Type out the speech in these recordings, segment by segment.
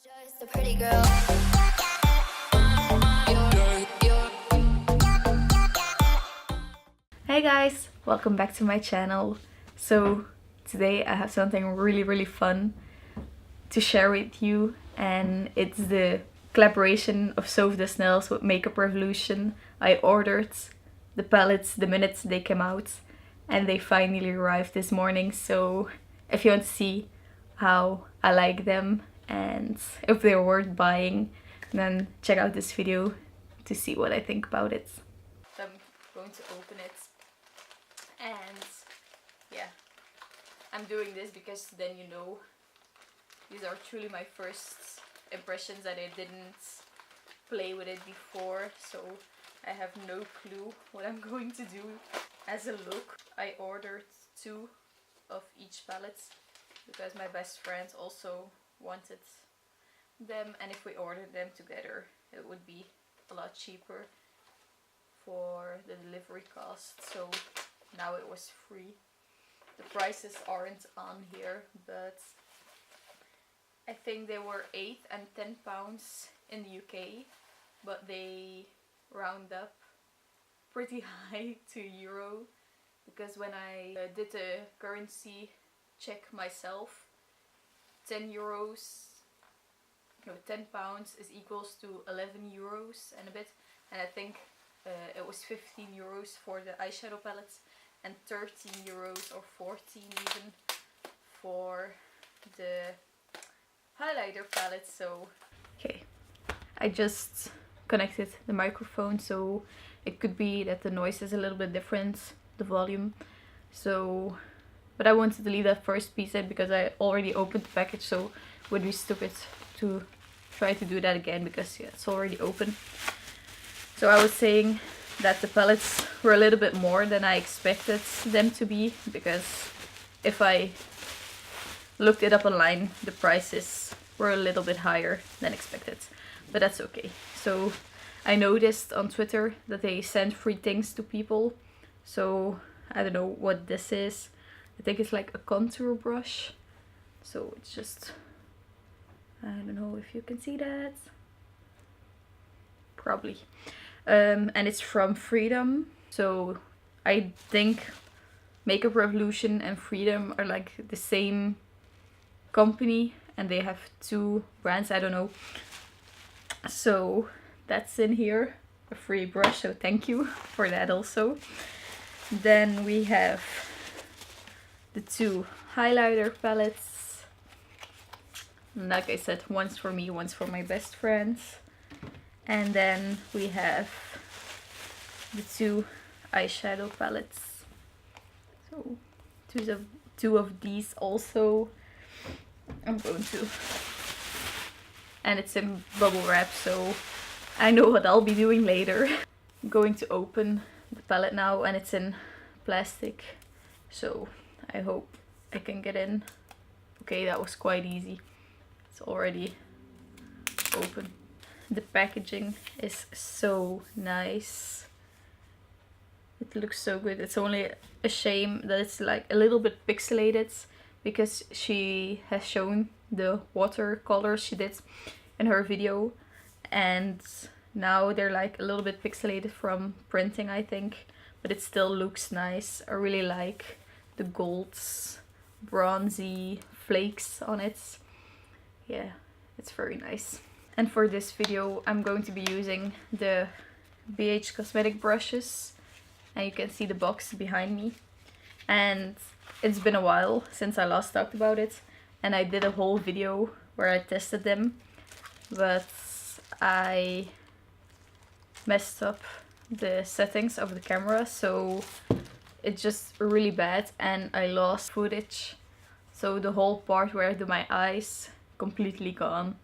Just a pretty girl. Hey guys, welcome back to my channel. So today I have something really fun to share with you, and it's the collaboration of SOPH nails with Makeup Revolution. I ordered the palettes the minute they came out and they finally arrived this morning. So if you want to see how I like them and if they're worth buying, then check out this video to see what I think about it. So I'm going to open it, and yeah, I'm doing this because then you know these are truly my first impressions, that I didn't play with it before, so I have no clue what I'm going to do as a look. I ordered 2 of each palette because my best friend also wanted them, and if we ordered them together it would be a lot cheaper for the delivery cost, so now it was free. The prices aren't on here, but I think they were 8 and 10 pounds in the UK, but they round up pretty high to euro, because when I did the currency check myself, 10 pounds is equals to 11 euros and a bit, and I think it was 15 euros for the eyeshadow palettes and 13 euros or 14 even for the highlighter palette. So okay, I just connected the microphone, so it could be that the noise is a little bit different, the volume. So, but I wanted to leave that first piece in because I already opened the package, so it would be stupid to try to do that again because yeah, it's already open. So I was saying that the palettes were a little bit more than I expected them to be, because if I looked it up online, the prices were a little bit higher than expected, but that's okay. So I noticed on Twitter that they send free things to people, so I don't know what this is. I think it's like a contour brush, so it's just, I don't know if you can see that, probably. And it's from Freedom, so I think Makeup Revolution and Freedom are like the same company, and they have 2 brands, I don't know. So that's in here, a free brush, so thank you for that also. Then we have the 2 highlighter palettes, like I said, one's for me, one's for my best friends. And then we have the 2 eyeshadow palettes, so 2 of these also. I'm going to, and it's in bubble wrap, so I know what I'll be doing later. I'm going to open the palette now, and it's in plastic, so I hope I can get in. Okay, that was quite easy. It's already open. The packaging is so nice. It looks so good. It's only a shame that it's like a little bit pixelated, because she has shown the watercolors she did in her video, and now they're like a little bit pixelated from printing, I think, but it still looks nice. I really like the golds, bronzy flakes on it. Yeah, it's very nice. And for this video I'm going to be using the BH Cosmetic brushes, and you can see the box behind me. And it's been a while since I last talked about it, and I did a whole video where I tested them, but I messed up the settings of the camera, so it's just really bad, and I lost footage. So the whole part where I do my eyes, completely gone.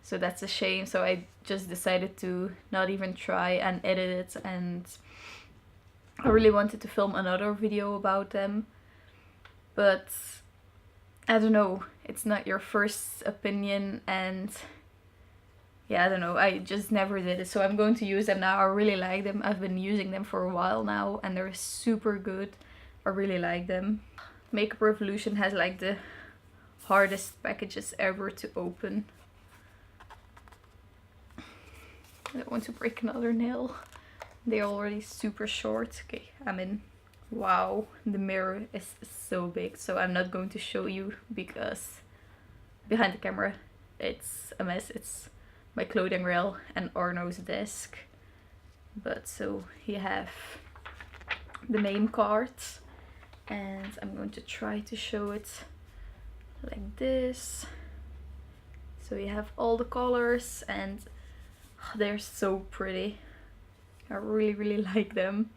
So that's a shame, so I just decided to not even try and edit it, and I really wanted to film another video about them, but I don't know, it's not your first opinion, and yeah, I don't know, I just never did it. So I'm going to use them now. I really like them. I've been using them for a while now, and they're super good. I really like them. Makeup Revolution has like the hardest packages ever to open. I don't want to break another nail. They're already super short. Okay, I'm in. Wow, the mirror is so big. So I'm not going to show you because behind the camera it's a mess. It's my clothing rail and Arno's desk. But so you have the main cards, and I'm going to try to show it like this. So you have all the colors, and they're so pretty. I really like them.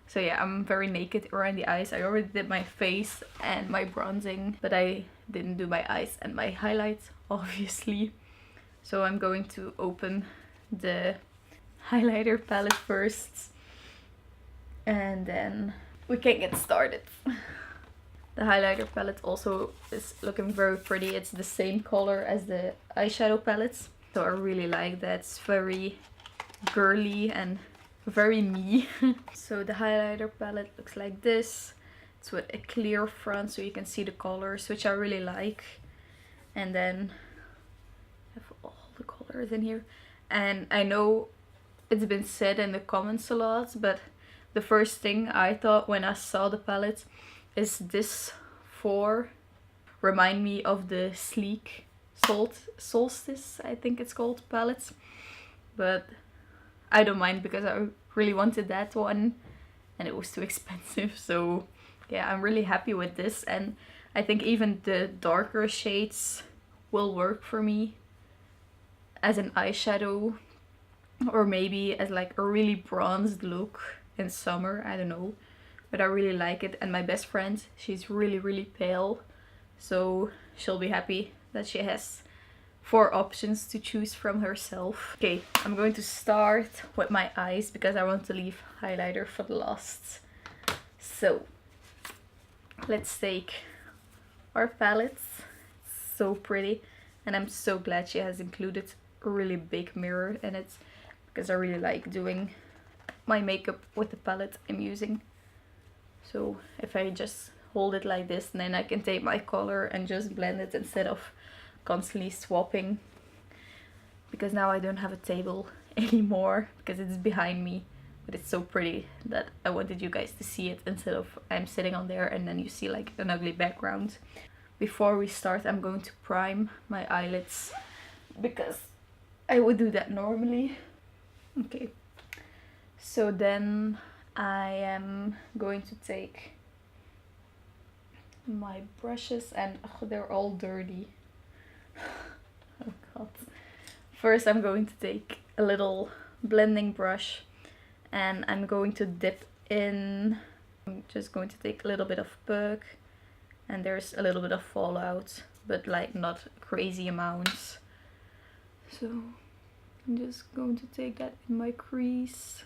So yeah, I'm very naked around the eyes. I already did my face and my bronzing, but I didn't do my eyes and my highlights, obviously. So I'm going to open the highlighter palette first, and then we can get started. The highlighter palette also is looking very pretty. It's the same color as the eyeshadow palettes. So I really like that. It's very girly and very me. So the highlighter palette looks like this. It's with a clear front so you can see the colors, which I really like. And then I have all the colors in here. And I know it's been said in the comments a lot, but the first thing I thought when I saw the palette is this 4 remind me of the Sleek Solstice, I think it's called, palettes. But I don't mind because I really wanted that one and it was too expensive. So yeah, I'm really happy with this, and I think even the darker shades will work for me as an eyeshadow, or maybe as like a really bronzed look in summer, I don't know. But I really like it, and my best friend, she's really pale, so she'll be happy that she has 4 options to choose from herself. Okay, I'm going to start with my eyes because I want to leave highlighter for the last. So let's take our palettes. It's so pretty, and I'm so glad she has included a really big mirror in it because I really like doing my makeup with the palette I'm using. So if I just hold it like this, then I can take my color and just blend it instead of constantly swapping, because now I don't have a table anymore because it's behind me, but it's so pretty that I wanted you guys to see it instead of I'm sitting on there and then you see like an ugly background. Before we start, I'm going to prime my eyelids because I would do that normally. Okay, so then I am going to take my brushes, and they're all dirty. Oh god. First I'm going to take a little blending brush and I'm going to dip in. I'm just going to take a little bit of Pug, and there's a little bit of fallout, but like not crazy amounts. So I'm just going to take that in my crease.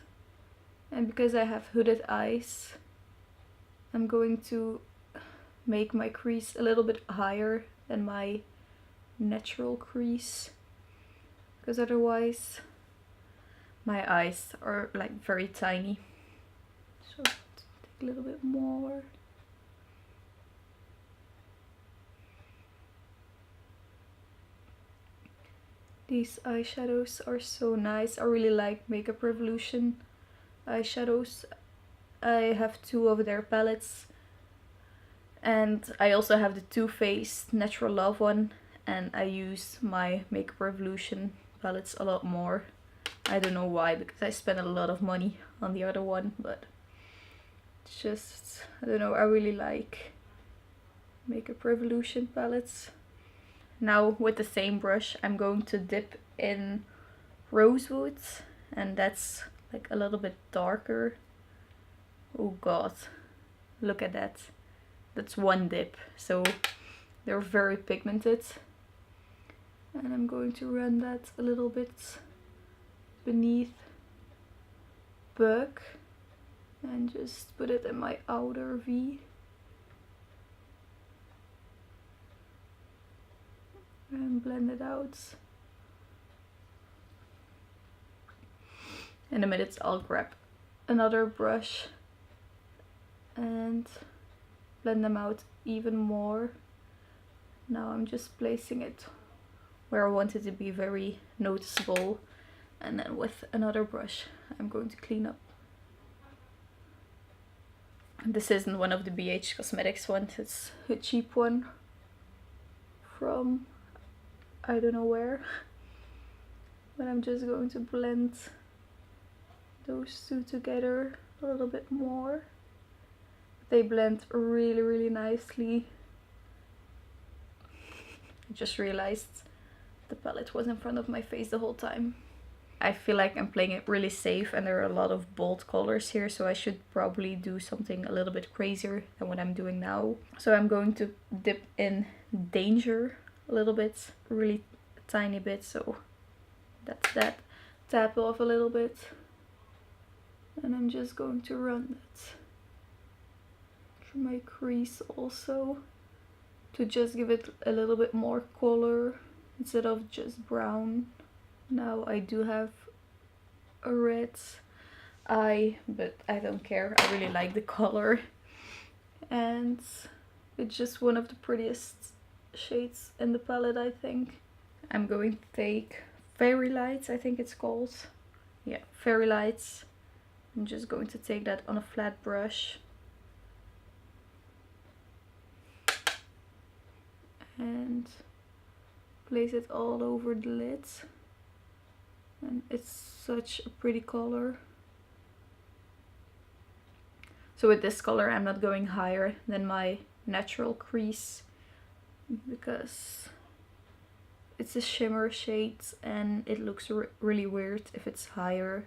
And because I have hooded eyes, I'm going to make my crease a little bit higher than my natural crease, because otherwise my eyes are like very tiny. So take a little bit more. These eyeshadows are so nice. I really like Makeup Revolution eyeshadows. I have 2 of their palettes, and I also have the Too Faced Natural Love one, and I use my Makeup Revolution palettes a lot more. I don't know why, because I spend a lot of money on the other one, but it's just, I don't know, I really like Makeup Revolution palettes. Now with the same brush I'm going to dip in Rosewood, and that's like a little bit darker. Oh god, look at that. That's 1 dip, so they're very pigmented. And I'm going to run that a little bit beneath Pug and just put it in my outer V. And blend it out. In a minute I'll grab another brush and blend them out even more. Now I'm just placing it where I want it to be very noticeable, And then with another brush, I'm going to clean up. This isn't one of the BH Cosmetics ones, it's a cheap one from I don't know where. But I'm just going to blend those two together a little bit more. They blend really, really nicely. I just realized the palette was in front of my face the whole time. I feel like I'm playing it really safe and there are a lot of bold colors here, so I should probably do something a little bit crazier than what I'm doing now. So I'm going to dip in Danger a little bit, really tiny bit, so that's that. Tap off a little bit. And I'm just going to run that through my crease also, to just give it a little bit more color instead of just brown. Now I do have a red eye, but I don't care. I really like the color. And it's just one of the prettiest shades in the palette, I think. I'm going to take Fairy Lights, I think it's called. Yeah, Fairy Lights. I'm just going to take that on a flat brush. And place it all over the lid. And it's such a pretty color. So with this color I'm not going higher than my natural crease because it's a shimmer shade and it looks really weird if it's higher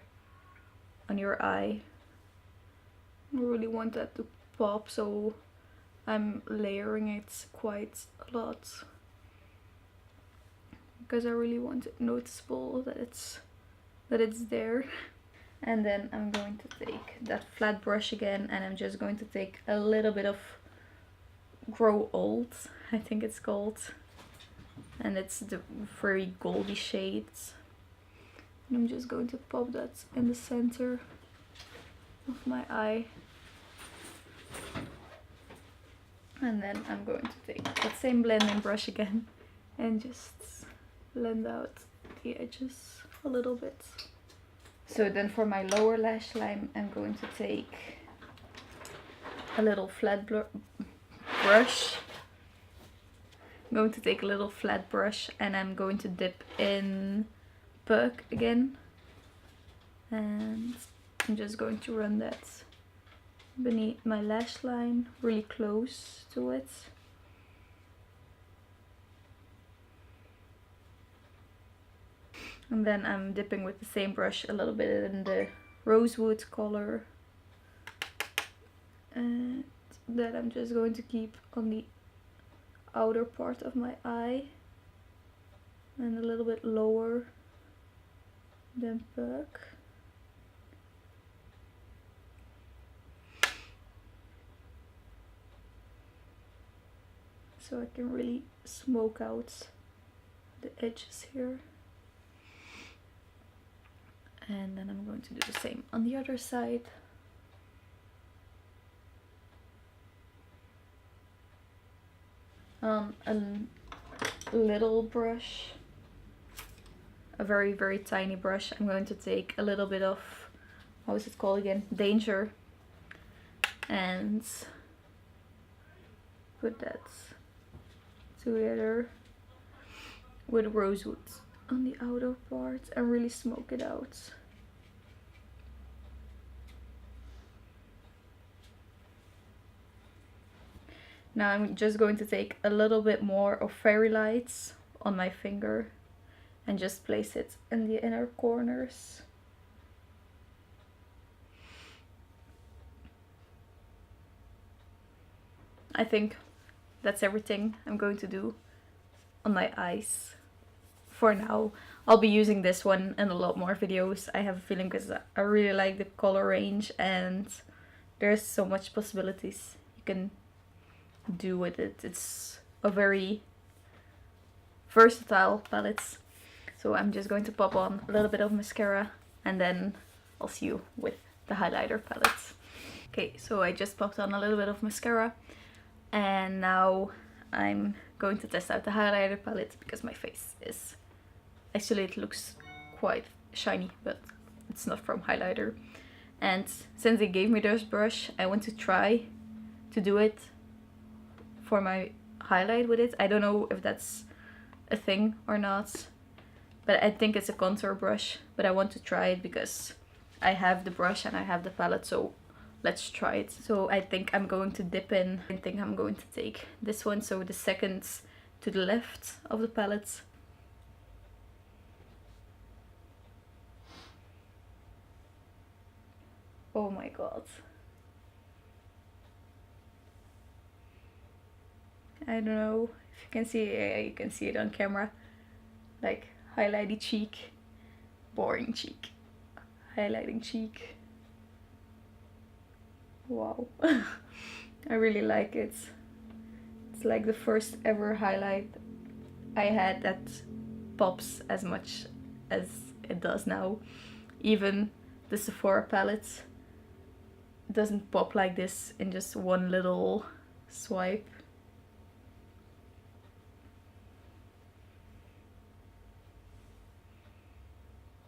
on your eye. I really want that to pop, so I'm layering it quite a lot because I really want it noticeable that it's there. And then I'm going to take that flat brush again and I'm just going to take a little bit of Grow Old, I think it's called, and it's the very goldy shades. And I'm just going to pop that in the center of my eye. And then I'm going to take that same blending brush again and just blend out the edges a little bit. So then for my lower lash line I'm going to take a little flat brush. I'm going to take a little flat brush and I'm going to dip in Puck again. And I'm just going to run that beneath my lash line, really close to it. And then I'm dipping with the same brush a little bit in the rosewood color. And that I'm just going to keep on the outer part of my eye. And a little bit lower than Puck. So I can really smoke out the edges here. And then I'm going to do the same on the other side. A little brush, a very, very tiny brush. I'm going to take a little bit of, how is it called again? Danger. And put that together with rosewood on the outer part and really smoke it out. Now I'm just going to take a little bit more of Fairy Lights on my finger and just place it in the inner corners. I think that's everything I'm going to do on my eyes for now. I'll be using this one in a lot more videos, I have a feeling, because I really like the color range and there's so much possibilities you can do with it. It's a very versatile palette. So I'm just going to pop on a little bit of mascara and then I'll see you with the highlighter palette. Okay, so I just popped on a little bit of mascara and now I'm going to test out the highlighter palette because my face is... Actually, it looks quite shiny, but it's not from highlighter. And since they gave me this brush, I want to try to do it for my highlight with it. I don't know if that's a thing or not, but I think it's a contour brush, but I want to try it because I have the brush and I have the palette, so let's try it. So I think I'm going to dip in. I think I'm going to take this one, so the second to the left of the palette. Oh my god. I don't know if you can see it. Yeah, you can see it on camera. Like highlighty cheek, boring cheek, highlighting cheek. Wow. I really like it. It's like the first ever highlight I had that pops as much as it does now. Even the Sephora palette doesn't pop like this in just one little swipe.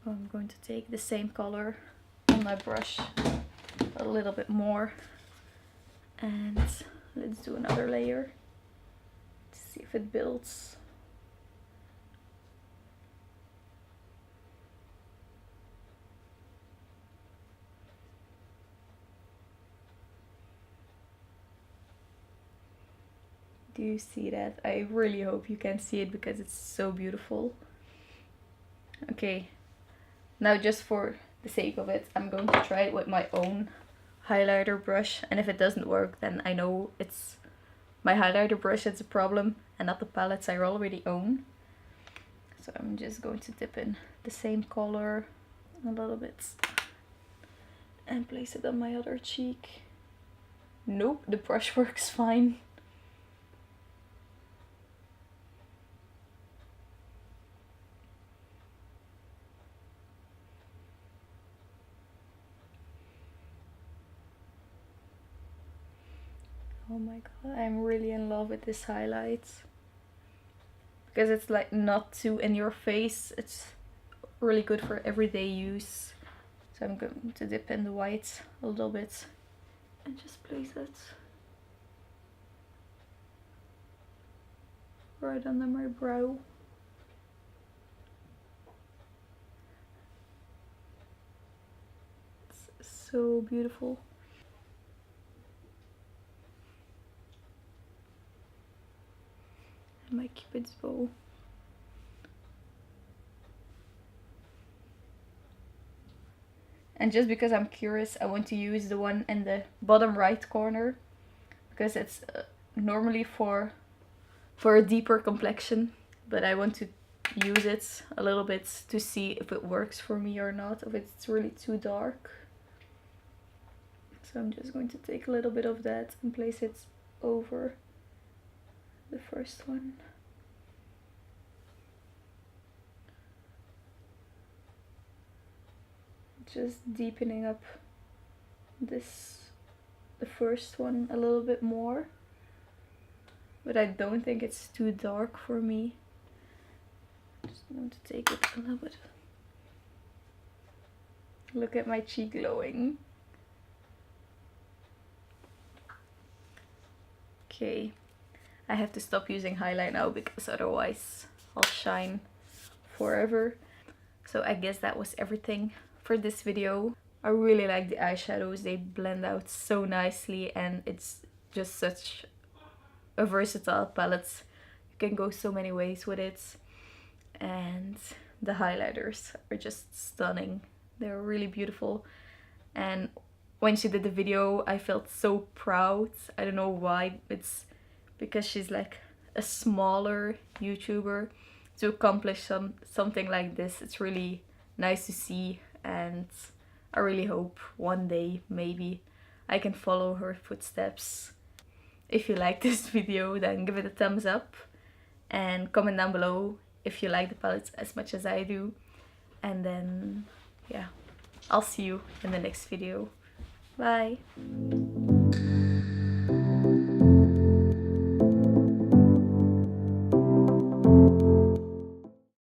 I'm going to take the same color on my brush a little bit more, and let's do another layer to see if it builds. Do you see that? I really hope you can see it because it's so beautiful. Okay, now just for the sake of it, I'm going to try it with my own highlighter brush, and if it doesn't work, then I know it's my highlighter brush that's a problem and not the palettes I already own. So I'm just going to dip in the same color a little bit and place it on my other cheek. Nope, the brush works fine. Oh my god, I'm really in love with this highlight. Because it's like not too in your face. It's really good for everyday use. So I'm going to dip in the white a little bit and just place it right under my brow. It's so beautiful. And my cupid's bow. And just because I'm curious, I want to use the one in the bottom right corner, because it's normally for a deeper complexion, but I want to use it a little bit to see if it works for me or not, if it's really too dark. So I'm just going to take a little bit of that and place it over the first one. Just deepening up the first one a little bit more, but I don't think it's too dark for me. Just want to take it a little bit. Look at my cheek glowing. Okay, I have to stop using highlight now because otherwise I'll shine forever. So I guess that was everything for this video. I really like the eyeshadows. They blend out so nicely and it's just such a versatile palette. You can go so many ways with it. And the highlighters are just stunning. They're really beautiful. And when she did the video, I felt so proud. I don't know why. It's because she's like a smaller YouTuber. To accomplish something like this, it's really nice to see, and I really hope one day maybe I can follow her footsteps. If you like this video, then give it a thumbs up and comment down below if you like the palette as much as I do. And then yeah, I'll see you in the next video. Bye!